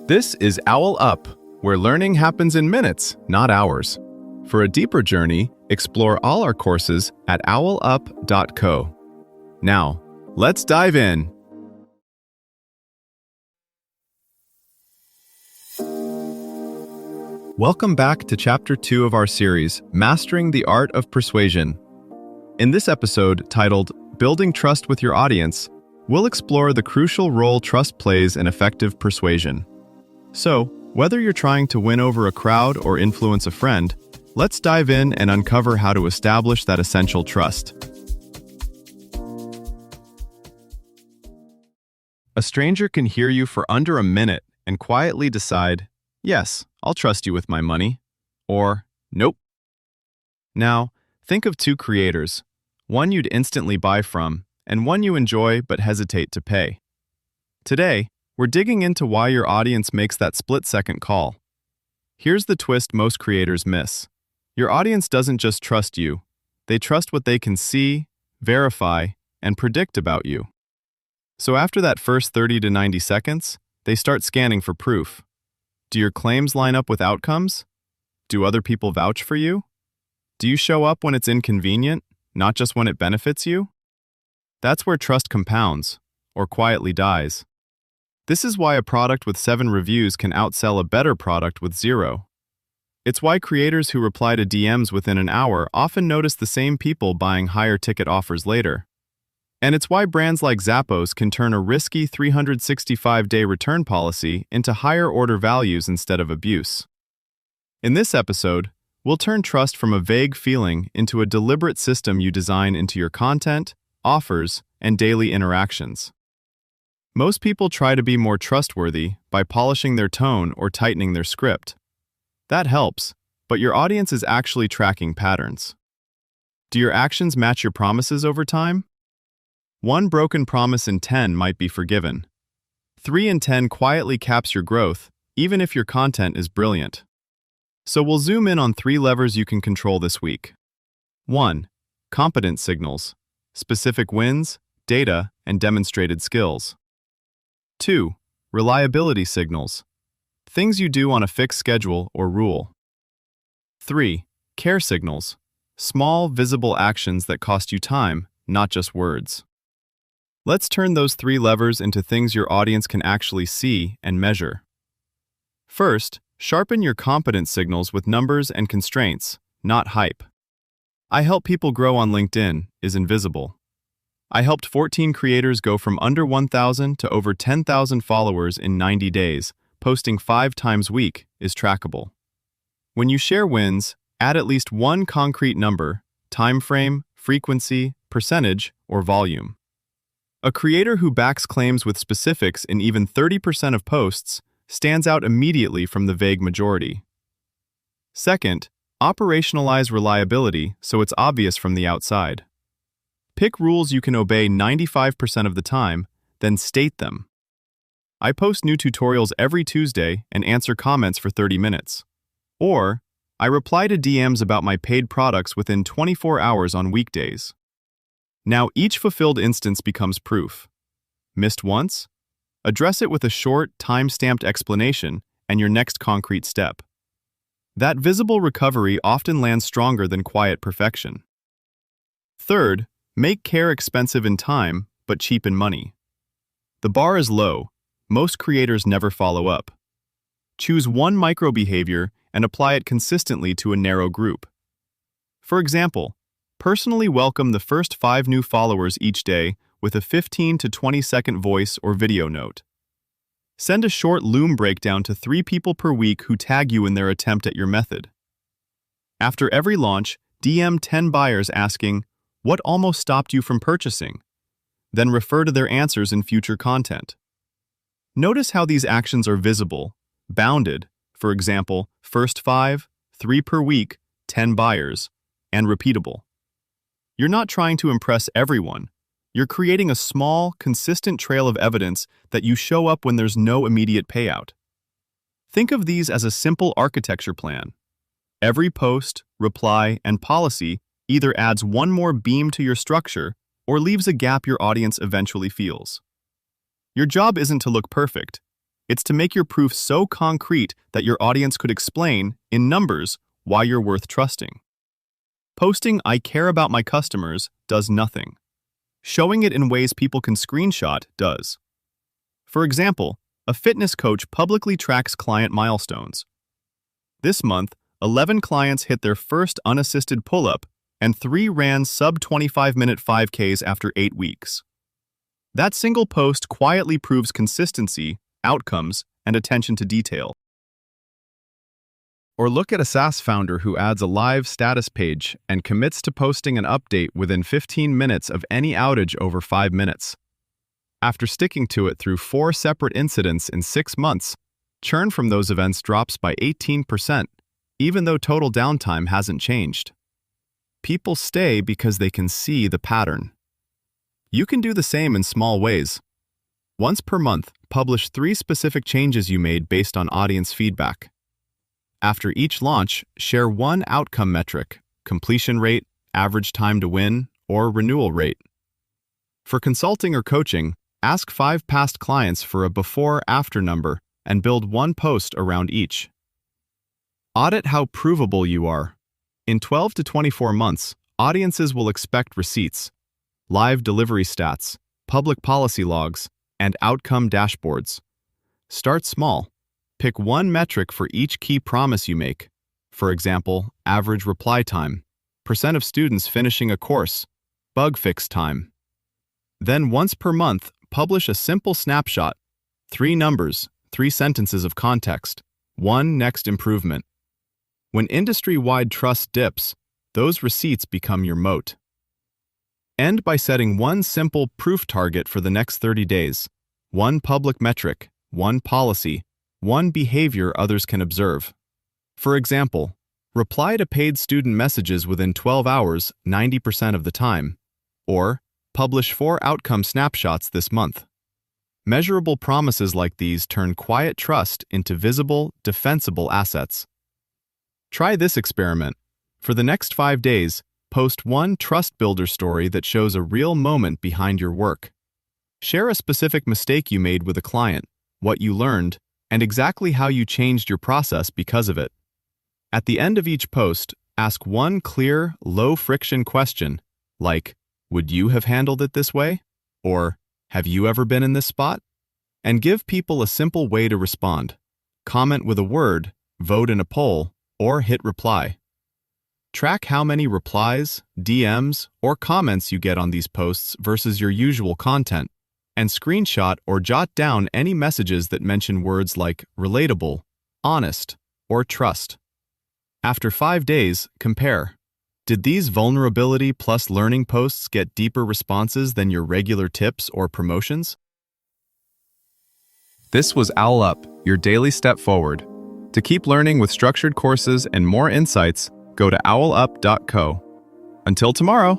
This is OwlUp, where learning happens in minutes, not hours. For a deeper journey, explore all our courses at owlup.co. Now, let's dive in. Welcome back to Chapter 2 of our series, Mastering the Art of Persuasion. In this episode, titled Building Trust with Your Audience, we'll explore the crucial role trust plays in effective persuasion. So, whether you're trying to win over a crowd or influence a friend, let's dive in and uncover how to establish that essential trust. A stranger can hear you for under a minute and quietly decide, yes, I'll trust you with my money, or nope. Now, think of two creators, one you'd instantly buy from, and one you enjoy but hesitate to pay. Today, we're digging into why your audience makes that split-second call. Here's the twist most creators miss. Your audience doesn't just trust you. They trust what they can see, verify, and predict about you. So after that first 30 to 90 seconds, they start scanning for proof. Do your claims line up with outcomes? Do other people vouch for you? Do you show up when it's inconvenient, not just when it benefits you? That's where trust compounds, or quietly dies. This is why a product with 7 reviews can outsell a better product with 0. It's why creators who reply to DMs within an hour often notice the same people buying higher ticket offers later. And it's why brands like Zappos can turn a risky 365-day return policy into higher order values instead of abuse. In this episode, we'll turn trust from a vague feeling into a deliberate system you design into your content, offers, and daily interactions. Most people try to be more trustworthy by polishing their tone or tightening their script. That helps, but your audience is actually tracking patterns. Do your actions match your promises over time? 1 broken promise in 10 might be forgiven. 3 in 10 quietly caps your growth, even if your content is brilliant. So we'll zoom in on 3 levers you can control this week. 1. Competence signals, specific wins, data, and demonstrated skills. 2. Reliability signals, things you do on a fixed schedule or rule. 3. Care signals, small, visible actions that cost you time, not just words. Let's turn those 3 levers into things your audience can actually see and measure. First, sharpen your competence signals with numbers and constraints, not hype. I help people grow on LinkedIn is invisible. I helped 14 creators go from under 1,000 to over 10,000 followers in 90 days, posting 5 times a week is trackable. When you share wins, add at least 1 concrete number, time frame, frequency, percentage, or volume. A creator who backs claims with specifics in even 30% of posts stands out immediately from the vague majority. Second, operationalize reliability so it's obvious from the outside. Pick rules you can obey 95% of the time, then state them. I post new tutorials every Tuesday and answer comments for 30 minutes. Or, I reply to DMs about my paid products within 24 hours on weekdays. Now each fulfilled instance becomes proof. Missed once? Address it with a short, time-stamped explanation and your next concrete step. That visible recovery often lands stronger than quiet perfection. Third, make care expensive in time, but cheap in money. The bar is low. Most creators never follow up. Choose 1 micro-behavior and apply it consistently to a narrow group. For example, personally welcome the first 5 new followers each day with a 15 to 20-second voice or video note. Send a short Loom breakdown to 3 people per week who tag you in their attempt at your method. After every launch, DM 10 buyers asking, "What almost stopped you from purchasing?" Then refer to their answers in future content. Notice how these actions are visible, bounded, for example, first 5, 3 per week, 10 buyers, and repeatable. You're not trying to impress everyone. You're creating a small, consistent trail of evidence that you show up when there's no immediate payout. Think of these as a simple architecture plan. Every post, reply, and policy either adds 1 more beam to your structure or leaves a gap your audience eventually feels. Your job isn't to look perfect. It's to make your proof so concrete that your audience could explain, in numbers, why you're worth trusting. Posting "I care about my customers" does nothing. Showing it in ways people can screenshot does. For example, a fitness coach publicly tracks client milestones. This month, 11 clients hit their first unassisted pull-up and 3 ran sub-25-minute 5Ks after 8 weeks. That single post quietly proves consistency, outcomes, and attention to detail. Or look at a SaaS founder who adds a live status page and commits to posting an update within 15 minutes of any outage over 5 minutes. After sticking to it through 4 separate incidents in 6 months, churn from those events drops by 18%, even though total downtime hasn't changed. People stay because they can see the pattern. You can do the same in small ways. Once per month, publish 3 specific changes you made based on audience feedback. After each launch, share one outcome metric: completion rate, average time to win, or renewal rate. For consulting or coaching, ask 5 past clients for a before-after number and build one post around each. Audit how provable you are. In 12 to 24 months, audiences will expect receipts, live delivery stats, public policy logs, and outcome dashboards. Start small. Pick one metric for each key promise you make. For example, average reply time, % of students finishing a course, bug fix time. Then once per month, publish a simple snapshot: 3 numbers, 3 sentences of context, 1 next improvement. When industry-wide trust dips, those receipts become your moat. End by setting one simple proof target for the next 30 days. One public metric, one policy, one behavior others can observe. For example, reply to paid student messages within 12 hours 90% of the time, or publish 4 outcome snapshots this month. Measurable promises like these turn quiet trust into visible, defensible assets. Try this experiment. For the next 5 days, post one trust builder story that shows a real moment behind your work. Share a specific mistake you made with a client, what you learned, and exactly how you changed your process because of it. At the end of each post, ask one clear, low-friction question, like, "Would you have handled it this way?" Or, "Have you ever been in this spot?" And give people a simple way to respond. Comment with a word, vote in a poll, or hit reply. Track how many replies, DMs, or comments you get on these posts versus your usual content, and screenshot or jot down any messages that mention words like relatable, honest, or trust. After 5 days, compare. Did these vulnerability plus learning posts get deeper responses than your regular tips or promotions? This was OwlUp, your daily step forward. To keep learning with structured courses and more insights, go to owlup.co. Until tomorrow!